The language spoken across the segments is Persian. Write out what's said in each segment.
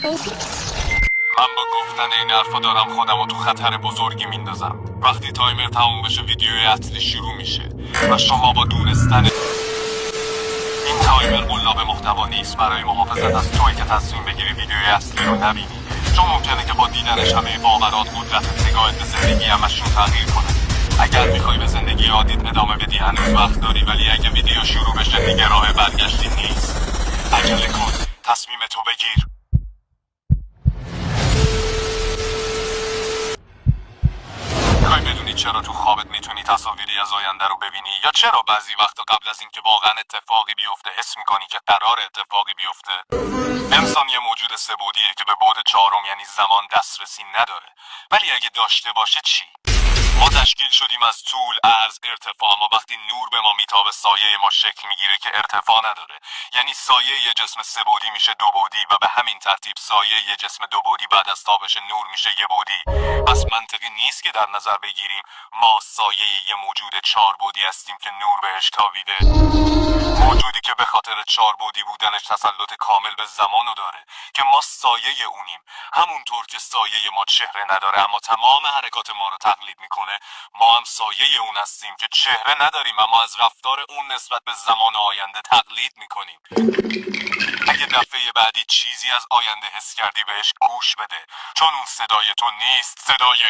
من با گفتن این حرفا دارم خودم رو تو خطر بزرگی میندازم. وقتی تایمر تموم بشه ویدیوی اصلی شروع میشه و شما با دونستن این تایمر قلاب محتوا نیست برای محافظت از توی که تصمیم بگیری ویدیوی اصلی رو نبینی، چون ممکنه که با دیدنش همه باورات، قدرت نگاهت به زندگی همشون تغییر کنه. اگر میخوای به زندگی عادیت ادامه بدی هنوز وقت داری، ولی اگه ویدیو شروع بشه دیگه راه برگشتی نیست. عجله کن، تصمیم تو بگیر. میخوای بدونی چرا تو خوابت میتونی تصاویری از آینده رو ببینی، یا چرا بعضی وقتا قبل از اینکه واقعا اتفاقی بیفته حس میکنی که قرار اتفاقی بیفته؟ انسان یه موجود سه‌بعدیه که به بعد چهارم یعنی زمان دسترسی نداره. ولی اگه داشته باشه چی؟ ما تشکیل شدیم از طول، عرض، ارتفاع. ما وقتی نور به ما میتابه سایه ما شکل میگیره که ارتفاع نداره. یعنی سایه یه جسم سه‌بعدی میشه دوبعدی و به همین ترتیب سایه یه جسم دوبعدی بعد از تابش نور میشه یه بعدی. پس منطقی نیست که در نظر بگیریم ما سایه یه موجود چهاربعدی هستیم که نور بهش تابیده. موجودی که به خاطر چهاربعدی بودنش تسلط کامل به زمانو داره، که ما سایه اونیم. همونطور که سایه ما چهره نداره اما تمام حرکات ما رو تقلید میکنه، ما هم سایه اون هستیم که چهره نداریم اما از رفتار اون نسبت به زمان آینده تقلید میکنیم. اگه دفعه بعدی چیزی از آینده حس کردی بهش گوش بده، چون اون صدای تو نیست، صدای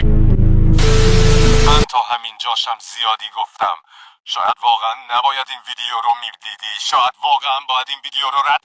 من. تا همین جاشم زیادی گفتم. شاید واقعا نباید این ویدیو رو میدیدی، شاید واقعا باید این ویدیو رو رد